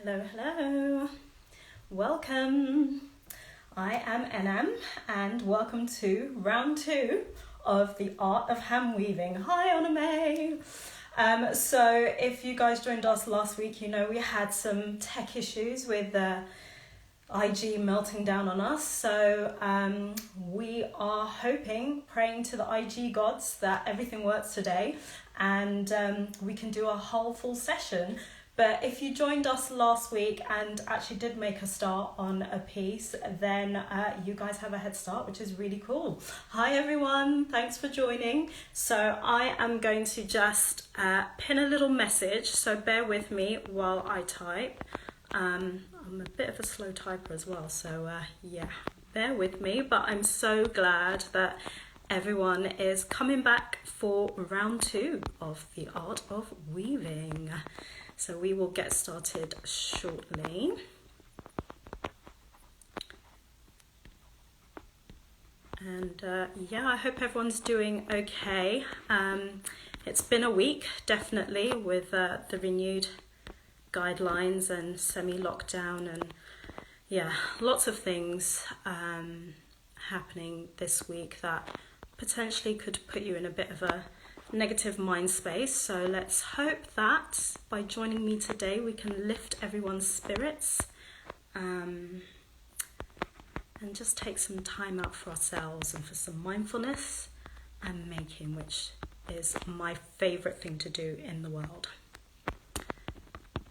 Hello, hello. Welcome. I am Enam and welcome to round 2 of the Art of Handweaving. Hi, Onome. So if you guys joined us last week, you know we had some tech issues with IG melting down on us. So we are praying to the IG gods that everything works today and we can do a whole full session. But if you joined us last week and actually did make a start on a piece, then you guys have a head start, which is really cool. Hi everyone, thanks for joining. So I am going to just pin a little message, so bear with me while I type. I'm a bit of a slow typer as well, so yeah, bear with me. But I'm so glad that everyone is coming back for round 2 of the Art of Weaving. So we will get started shortly. And yeah, I hope everyone's doing okay. It's been a week, definitely, with the renewed guidelines and semi-lockdown and yeah, lots of things happening this week that potentially could put you in a bit of a negative mind space. So let's hope that by joining me today we can lift everyone's spirits and just take some time out for ourselves and for some mindfulness and making, which is my favorite thing to do in the world.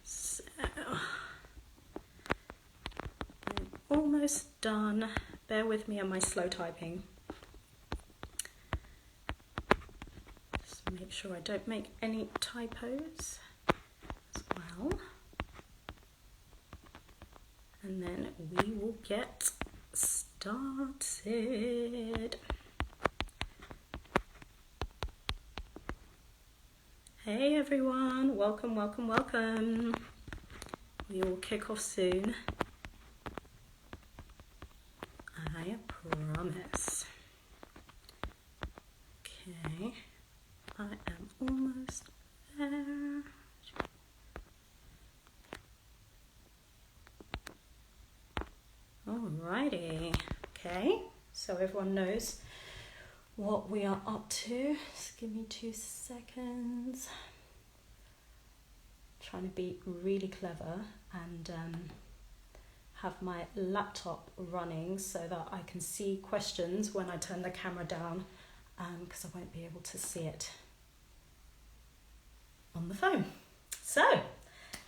So I'm almost done. Bear with me on my slow typing. Make sure I don't make any typos as well. And then we will get started. Hey everyone, welcome, welcome, welcome. We will kick off soon. I promise. Okay. I am almost there. Alrighty, okay, so everyone knows what we are up to. Just give me 2 seconds. Trying to be really clever and have my laptop running so that I can see questions when I turn the camera down, because I won't be able to see it on the phone. So,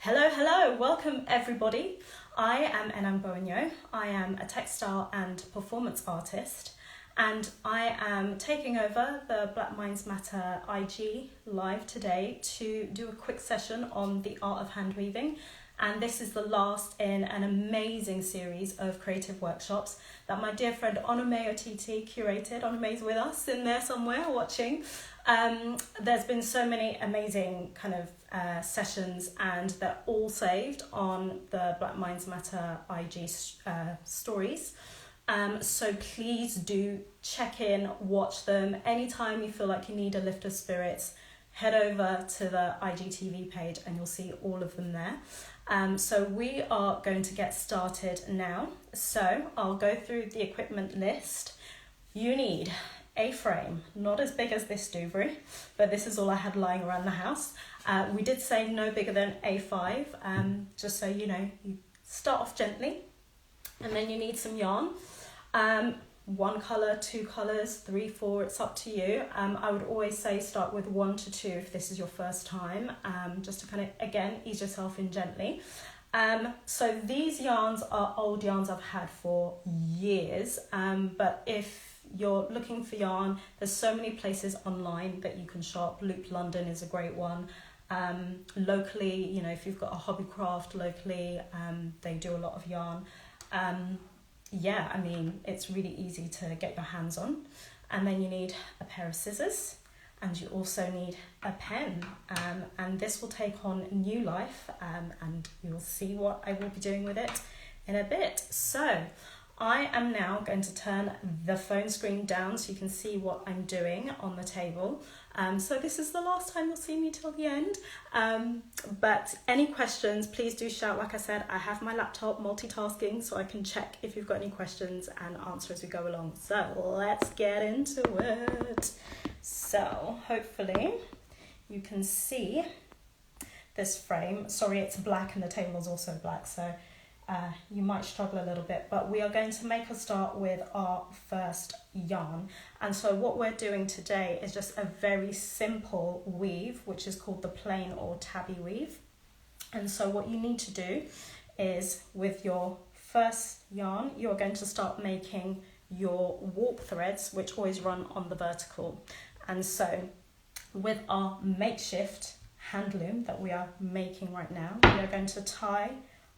hello, welcome everybody. I am Enam Gbewonyo. I am a textile and performance artist, and I am taking over the Black Minds Matter IG live today to do a quick session on the Art of Handweaving. And this is the last in an amazing series of creative workshops that my dear friend Onome Otiti curated. Onome's with us in there somewhere watching. There's been so many amazing kind of sessions, and they're all saved on the Black Minds Matter IG stories. So please do check in, watch them. Anytime you feel like you need a lift of spirits, head over to the IGTV page and you'll see all of them there. So we are going to get started now. So I'll go through the equipment list. You need a frame, not as big as this Dubry, but this is all I had lying around the house. We did say no bigger than A5, just so you know, you start off gently. And then you need some yarn. 1 colour, 2 colours, 3, 4, it's up to you. I would always say start with 1 to 2 if this is your first time, just to kind of, again, ease yourself in gently. So these yarns are old yarns I've had for years, but if you're looking for yarn, there's so many places online that you can shop. Loop London is a great one. Locally, you know, if you've got a hobby craft locally, they do a lot of yarn. Yeah, I mean, it's really easy to get your hands on. And then you need a pair of scissors, and you also need a pen. And this will take on new life, and you'll see what I will be doing with it in a bit. So I am now going to turn the phone screen down so you can see what I'm doing on the table. So this is the last time you'll see me till the end. But any questions, please do shout. Like I said, I have my laptop multitasking so I can check if you've got any questions and answer as we go along. So let's get into it. So hopefully you can see this frame. Sorry, it's black and the table is also black, so you might struggle a little bit, but we are going to make a start with our first yarn. And so what we're doing today is just a very simple weave, which is called the plain or tabby weave. And so what you need to do is, with your first yarn, you're going to start making your warp threads, which always run on the vertical. And so with our makeshift hand loom that we are making right now, we are going to tie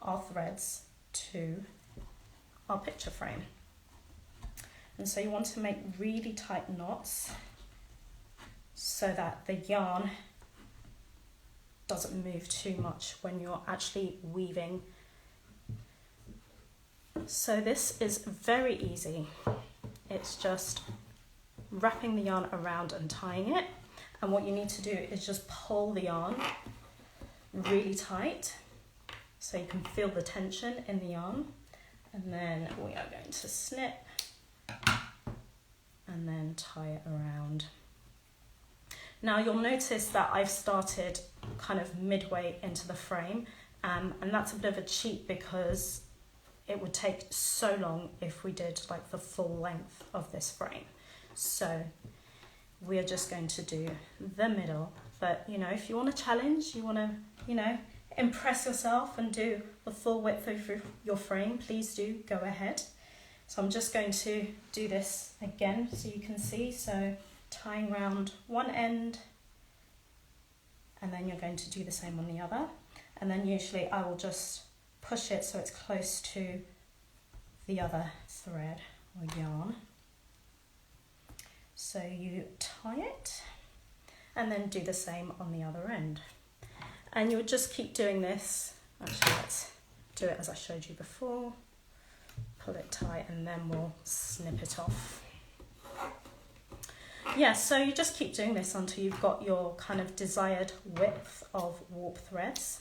our threads to our picture frame. And so you want to make really tight knots so that the yarn doesn't move too much when you're actually weaving. So this is very easy. It's just wrapping the yarn around and tying it. And what you need to do is just pull the yarn really tight so you can feel the tension in the yarn. And then we are going to snip and then tie it around. Now you'll notice that I've started kind of midway into the frame, and that's a bit of a cheat because it would take so long if we did like the full length of this frame. So we are just going to do the middle. But you know, if you want a challenge, you want to, you know, impress yourself and do the full width of your frame, please do go ahead. So I'm just going to do this again so you can see. So tying around one end, and then you're going to do the same on the other. And then usually I will just push it so it's close to the other thread or yarn. So you tie it and then do the same on the other end. And you'll just keep doing this. Actually, let's do it as I showed you before. Pull it tight and then we'll snip it off. Yeah, so you just keep doing this until you've got your kind of desired width of warp threads.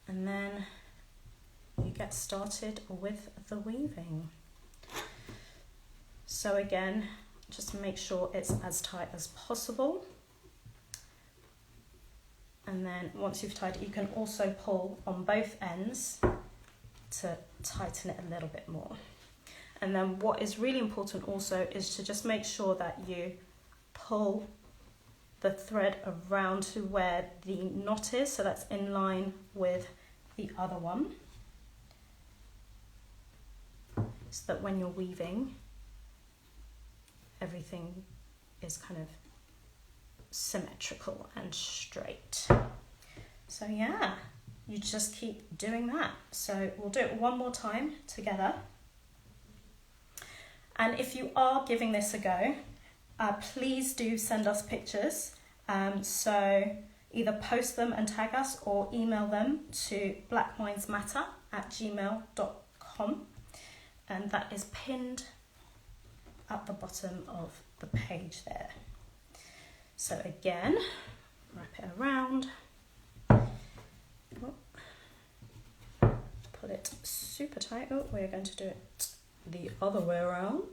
And then you get started with the weaving. So again, just make sure it's as tight as possible. And then once you've tied it, you can also pull on both ends to tighten it a little bit more. And then what is really important also is to just make sure that you pull the thread around to where the knot is, so that's in line with the other one, so that when you're weaving, everything is kind of symmetrical and straight. So yeah, you just keep doing that. So we'll do it one more time together. And if you are giving this a go, please do send us pictures. So either post them and tag us or email them to blackmindsmatter@gmail.com, and that is pinned at the bottom of the page there. So again, wrap it around, pull it super tight. Oh, we're going to do it the other way around.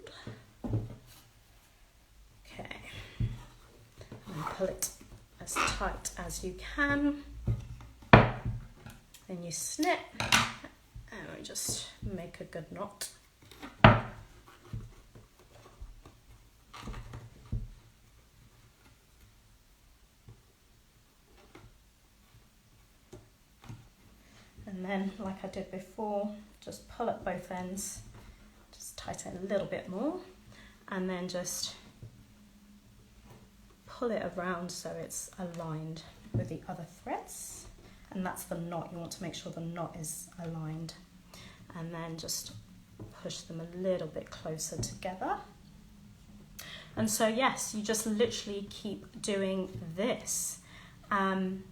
Okay, and pull it as tight as you can. Then you snip, and we just make a good knot. And then, like I did before, just pull at both ends, just tighten a little bit more, and then just pull it around so it's aligned with the other threads. And that's the knot. You want to make sure the knot is aligned. And then just push them a little bit closer together. And so yes, you just literally keep doing this. And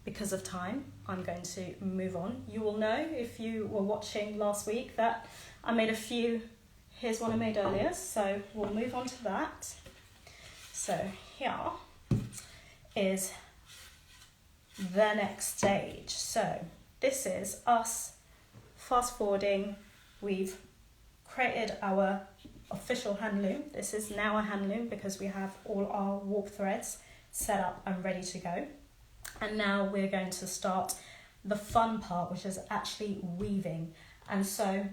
because of time, I'm going to move on. You will know if you were watching last week that I made a few here's one I made earlier, so we'll move on to that. So here is the next stage. So this is us fast forwarding. We've created our official hand loom. This is now a hand loom because we have all our warp threads set up and ready to go. And now we're going to start the fun part, which is actually weaving. And so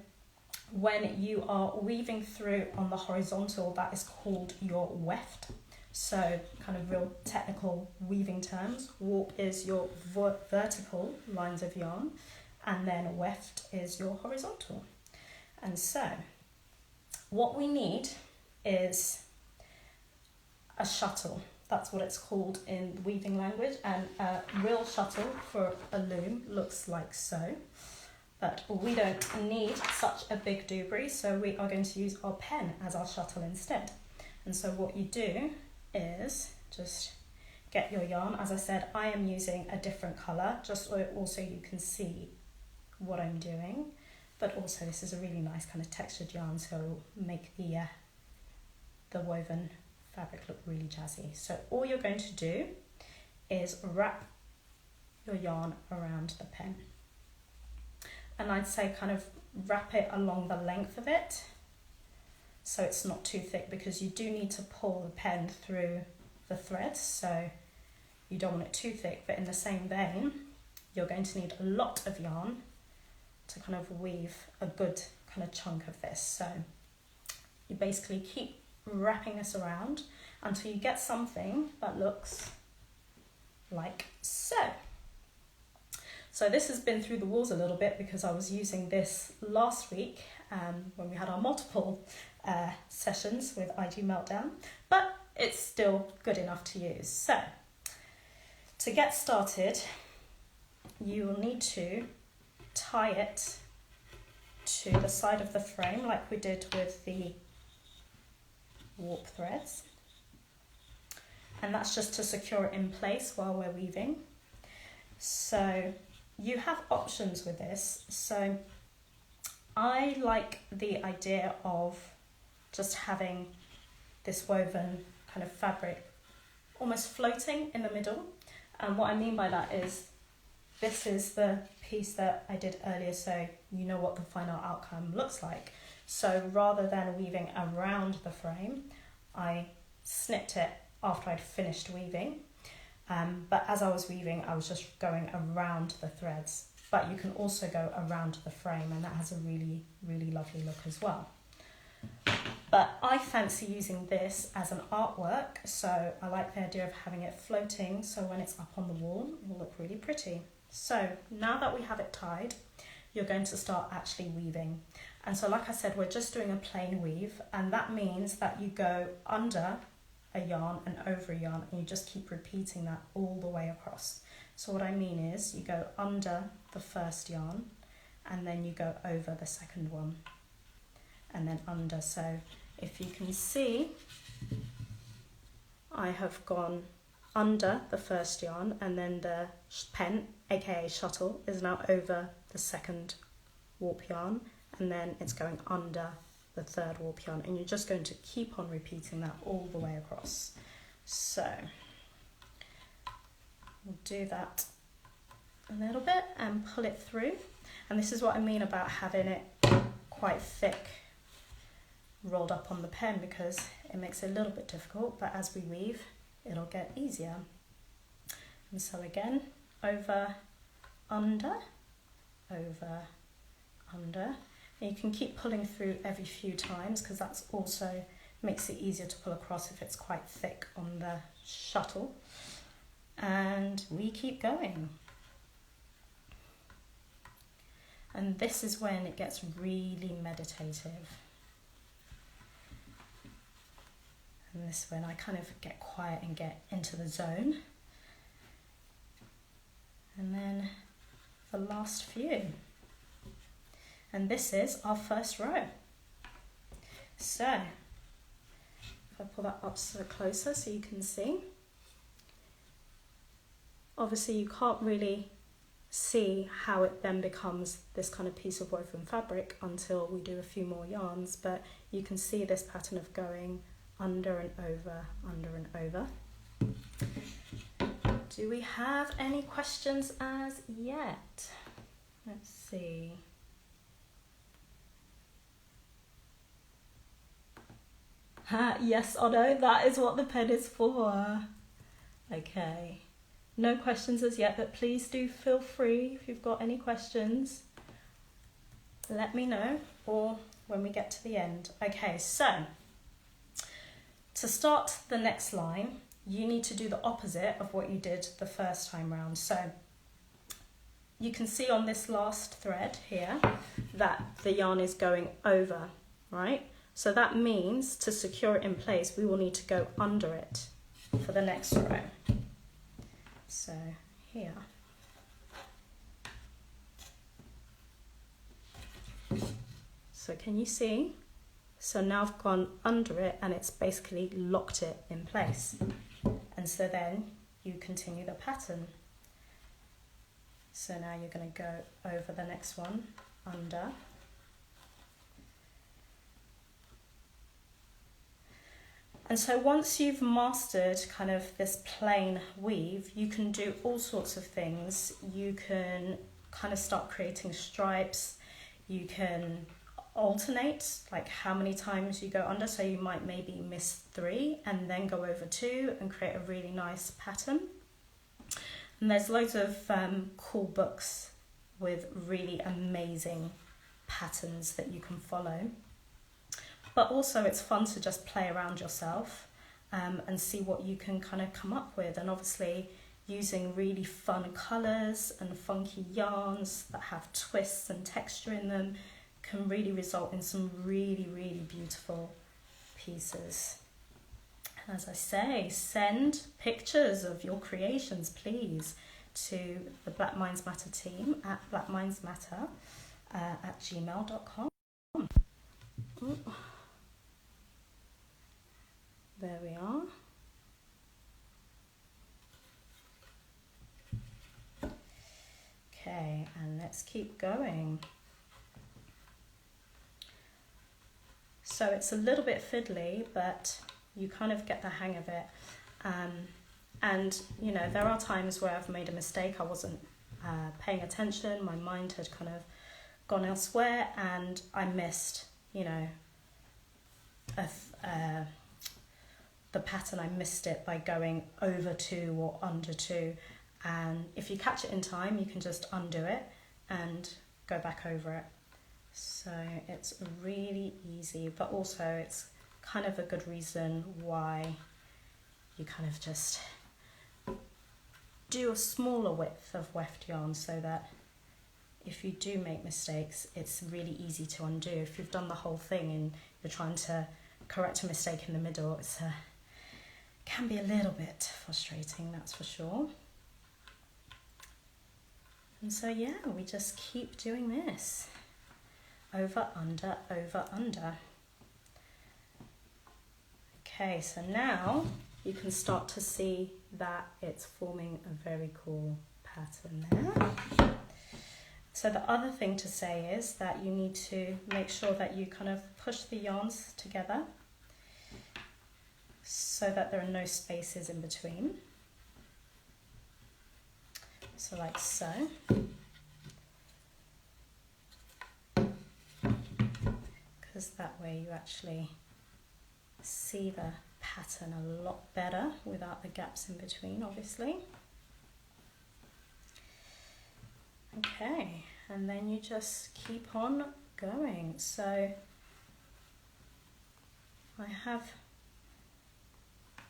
when you are weaving through on the horizontal, that is called your weft. So kind of real technical weaving terms. Warp is your vertical lines of yarn, and then weft is your horizontal. And so what we need is a shuttle. That's what it's called in weaving language, and a real shuttle for a loom looks like so. But we don't need such a big doobry, so we are going to use our pen as our shuttle instead. And so what you do is just get your yarn. As I said, I am using a different colour, just so also you can see what I'm doing. But also this is a really nice kind of textured yarn, so it'll make the woven fabric look really jazzy. So all you're going to do is wrap your yarn around the pen. And I'd say kind of wrap it along the length of it, so it's not too thick, because you do need to pull the pen through the threads, so you don't want it too thick. But in the same vein, you're going to need a lot of yarn to kind of weave a good kind of chunk of this. So you basically keep wrapping this around until you get something that looks like so. So this has been through the walls a little bit because I was using this last week when we had our multiple sessions with IG Meltdown, but it's still good enough to use. So to get started, you will need to tie it to the side of the frame like we did with the warp threads, and that's just to secure it in place while we're weaving. So you have options with this. So I like the idea of just having this woven kind of fabric almost floating in the middle, and what I mean by that is this is the piece that I did earlier, so you know what the final outcome looks like. So rather than weaving around the frame, I snipped it after I'd finished weaving. But as I was weaving, I was just going around the threads. But you can also go around the frame, and that has a really, really lovely look as well. But I fancy using this as an artwork, so I like the idea of having it floating, so when it's up on the wall, it will look really pretty. So now that we have it tied, you're going to start actually weaving. And so like I said, we're just doing a plain weave, and that means that you go under a yarn and over a yarn, and you just keep repeating that all the way across. So what I mean is you go under the first yarn, and then you go over the second one, and then under. So if you can see, I have gone under the first yarn, and then the pen, aka shuttle, is now over the second warp yarn, and then it's going under the third warp yarn, and you're just going to keep on repeating that all the way across. So we'll do that a little bit and pull it through, and this is what I mean about having it quite thick rolled up on the pen, because it makes it a little bit difficult, but as we weave it'll get easier. And so again, over, under, over, under. And you can keep pulling through every few times, because that's also makes it easier to pull across if it's quite thick on the shuttle. And we keep going. And this is when it gets really meditative. And this is when I kind of get quiet and get into the zone. And then the last few. And this is our first row. So if I pull that up so closer so you can see. Obviously you can't really see how it then becomes this kind of piece of woven fabric until we do a few more yarns, but you can see this pattern of going under and over, under and over. Do we have any questions as yet? Let's see. Yes, Otto, that is what the pen is for. Okay. No questions as yet, but please do feel free if you've got any questions. Let me know, or when we get to the end. Okay, so to start the next line, you need to do the opposite of what you did the first time round. So you can see on this last thread here that the yarn is going over, right? So that means to secure it in place, we will need to go under it for the next row. So here. So can you see? So now I've gone under it and it's basically locked it in place. And so then you continue the pattern. So now you're going to go over the next one, under. And so once you've mastered kind of this plain weave, you can do all sorts of things. You can kind of start creating stripes. You can alternate, like how many times you go under. So you might maybe miss 3 and then go over 2 and create a really nice pattern. And there's loads of cool books with really amazing patterns that you can follow. But also it's fun to just play around yourself and see what you can kind of come up with. And obviously using really fun colours and funky yarns that have twists and texture in them can really result in some really, really beautiful pieces. And as I say, send pictures of your creations, please, to the Black Minds Matter team at blackmindsmatter@gmail.com. There we are. Okay, and let's keep going. So it's a little bit fiddly, but you kind of get the hang of it. And, you know, there are times where I've made a mistake. I wasn't paying attention. My mind had kind of gone elsewhere and I missed, you know, the pattern. I missed it by going over 2 or under 2. And if you catch it in time, you can just undo it and go back over it. So it's really easy, but also it's kind of a good reason why you kind of just do a smaller width of weft yarn, so that if you do make mistakes, it's really easy to undo. If you've done the whole thing and you're trying to correct a mistake in the middle, it's can be a little bit frustrating, that's for sure. And so yeah, we just keep doing this. Over, under, over, under. Okay, so now you can start to see that it's forming a very cool pattern there. So the other thing to say is that you need to make sure that you kind of push the yarns together so that there are no spaces in between. So like so. Because that way you actually see the pattern a lot better without the gaps in between, obviously. Okay, and then you just keep on going. So I have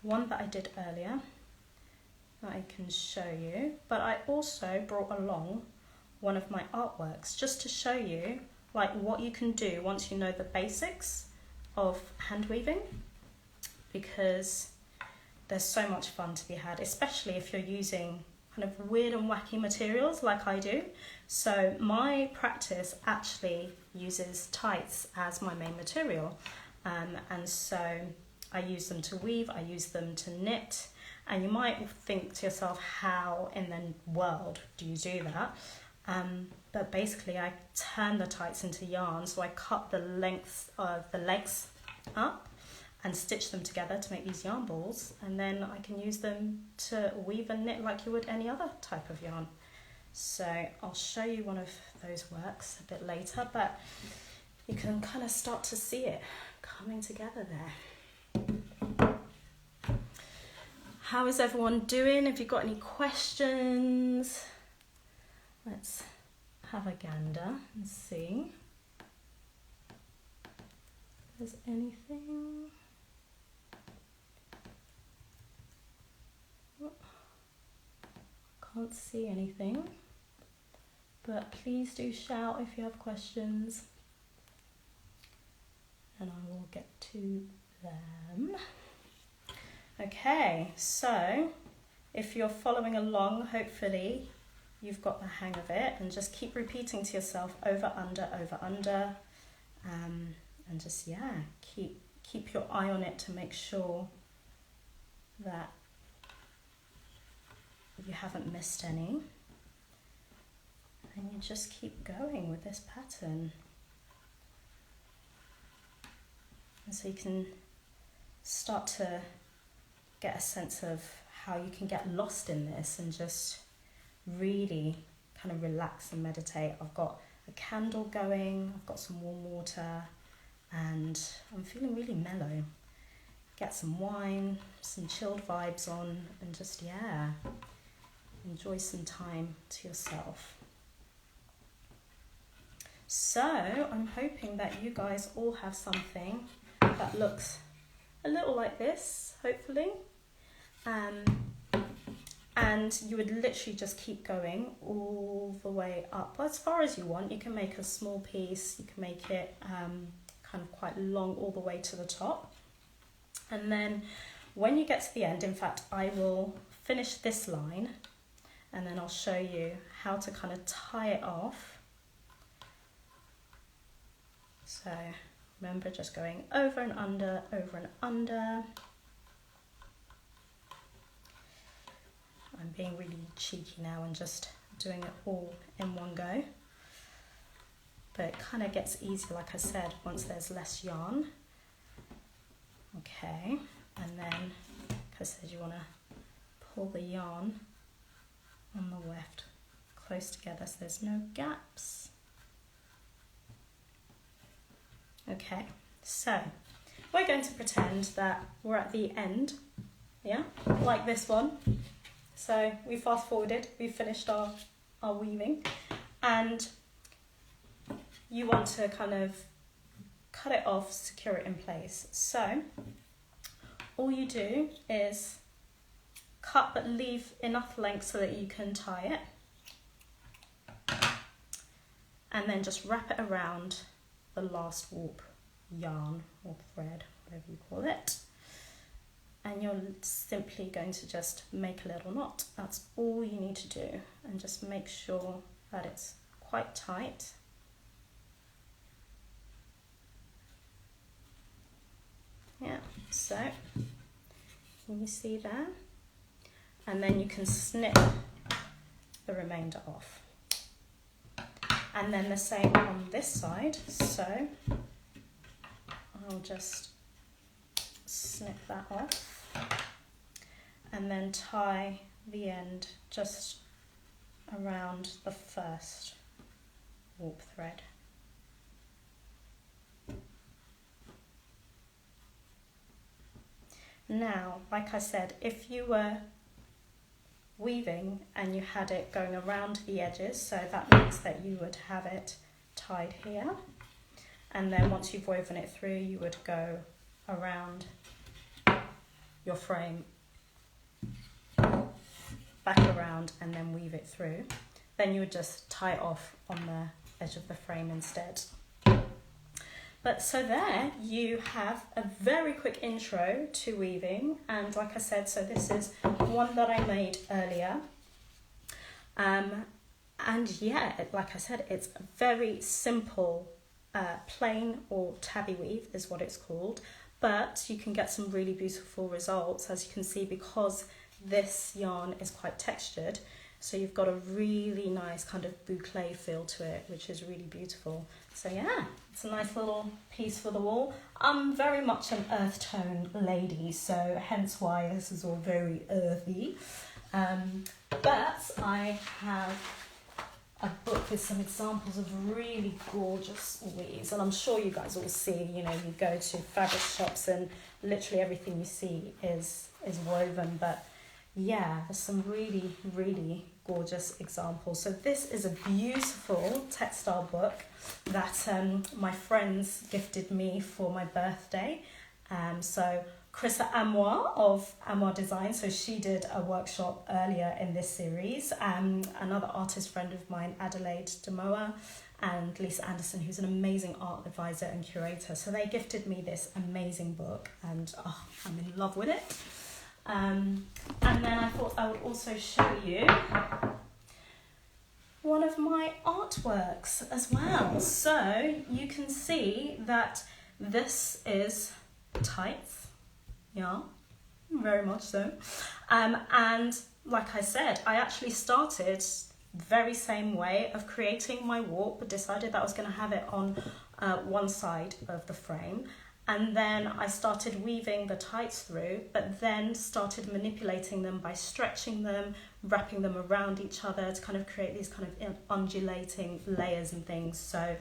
one that I did earlier that I can show you, but I also brought along one of my artworks just to show you like what you can do once you know the basics of hand weaving, because there's so much fun to be had, especially if you're using kind of weird and wacky materials like I do. So my practice actually uses tights as my main material, and so I use them to weave, I use them to knit, And you might think to yourself, how in the world do you do that? But basically I turn the tights into yarn, so I cut the length of the legs up and stitch them together to make these yarn balls, and then I can use them to weave and knit like you would any other type of yarn. So I'll show you one of those works a bit later, but you can kind of start to see it coming together there. How is everyone doing? Have you got any questions? Let's have a gander and see if there's anything. Can't see anything, but please do shout if you have questions and I will get to them. Okay, so if you're following along, hopefully you've got the hang of it, and just keep repeating to yourself over, under, and just, yeah, keep your eye on it to make sure that you haven't missed any, and you just keep going with this pattern. And so you can start to get a sense of how you can get lost in this and just really kind of relax and meditate. I've got a candle going, I've got some warm water, and I'm feeling really mellow. Get some wine, some chilled vibes on, and just, yeah, enjoy some time to yourself. So I'm hoping that you guys all have something that looks a little like this, hopefully. And you would literally just keep going all the way up as far as you want. You can make a small piece, you can make it kind of quite long all the way to the top. And then when you get to the end, in fact, I will finish this line and then I'll show you how to kind of tie it off. So remember, just going over and under, over and under. I'm being really cheeky now and just doing it all in one go. But it kind of gets easier, like I said, once there's less yarn. Okay, and then, like I said, you want to pull the yarn on the weft close together so there's no gaps. Okay, so we're going to pretend that we're at the end, yeah, like this one. So we fast forwarded, we finished our weaving, and you want to kind of cut it off, secure it in place. So all you do is cut but leave enough length so that you can tie it, and then just wrap it around the last warp yarn or thread, whatever you call it, and you're simply going to just make a little knot. That's all you need to do, and just make sure that it's quite tight. Yeah, so can you see there? And then you can snip the remainder off. And then the same on this side, so I'll just snip that off and then tie the end just around the first warp thread. Now, like I said, if you were weaving and you had it going around the edges, so that means that you would have it tied here, and then once you've woven it through, you would go around your frame, back around, and then weave it through. Then you would just tie it off on the edge of the frame instead. But so there you have a very quick intro to weaving, and like I said, so this is one that I made earlier, and yeah, like I said, it's a very simple plain or tabby weave is what it's called, but you can get some really beautiful results, as you can see, because this yarn is quite textured, so you've got a really nice kind of boucle feel to it, which is really beautiful. So yeah, it's a nice little piece for the wall. I'm very much an earth tone lady, so hence why this is all very earthy. But I have a book with some examples of really gorgeous weaves, and I'm sure you guys all see, you know, you go to fabric shops and literally everything you see is woven, but yeah, there's some really, really gorgeous examples. So this is a beautiful textile book that my friends gifted me for my birthday. So Chrissa Amoir of Amoir Design, so she did a workshop earlier in this series. Another artist friend of mine, Adelaide Demoa, and Lisa Anderson, who's an amazing art advisor and curator. So they gifted me this amazing book, and I'm in love with it. And then I thought I would also show you one of my artworks as well. So you can see that this is tights, yeah, very much so. And like I said, I actually started very same way of creating my warp, but decided that I was going to have it on one side of the frame. And then I started weaving the tights through, but then started manipulating them by stretching them, wrapping them around each other to kind of create these kind of undulating layers and things. So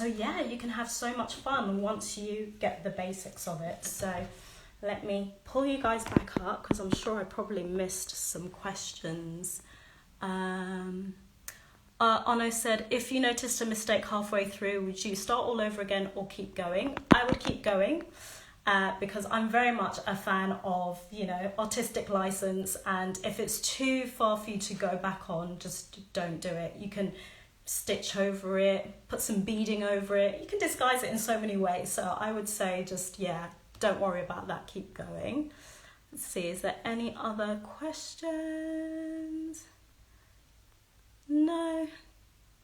yeah, you can have so much fun once you get the basics of it. So let me pull you guys back up, because I'm sure I probably missed some questions. Ono said, if you noticed a mistake halfway through, would you start all over again or keep going? I would keep going, because I'm very much a fan of, you know, artistic license, and if it's too far for you to go back on, just don't do it. You can stitch over it, put some beading over it, you can disguise it in so many ways. So I would say just, yeah, don't worry about that, keep going. Let's see, is there any other questions? No,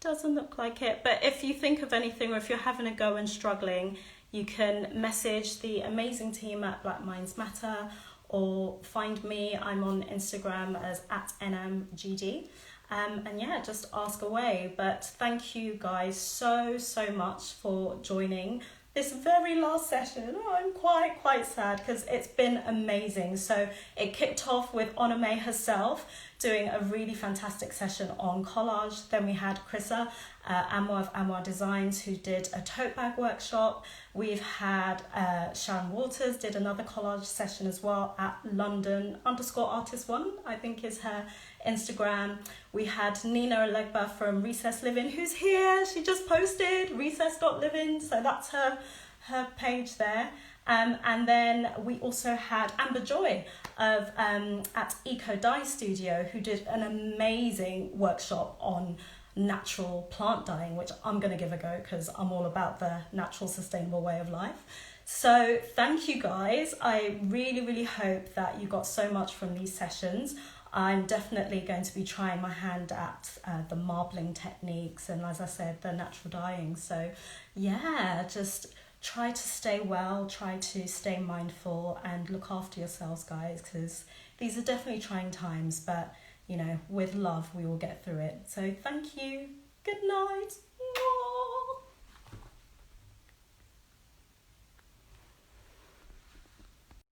doesn't look like it. But if you think of anything, or if you're having a go and struggling, you can message the amazing team at Black Minds Matter, or find me. I'm on Instagram as @Enam Gbewonyo. And yeah, just ask away. But thank you guys so much for joining this very last session. I'm quite sad, because it's been amazing. So it kicked off with Onome herself doing a really fantastic session on collage. Then we had Chrissa Amoir of Amoir Designs, who did a tote bag workshop. We've had Sharon Waters did another collage session as well at London_artist1, I think is her Instagram. We had Nina Alegba from Recess Living, who's here. She just posted recess.living, so that's her page there. And then we also had Amber Joy of at Eco Dye Studio, who did an amazing workshop on natural plant dyeing, which I'm going to give a go, because I'm all about the natural sustainable way of life. So thank you guys. I really hope that you got so much from these sessions. I'm definitely going to be trying my hand at the marbling techniques, and as I said, the natural dyeing. So yeah, just try to stay well, try to stay mindful, and look after yourselves, guys, because these are definitely trying times, but you know, with love we will get through it. So thank you, good night.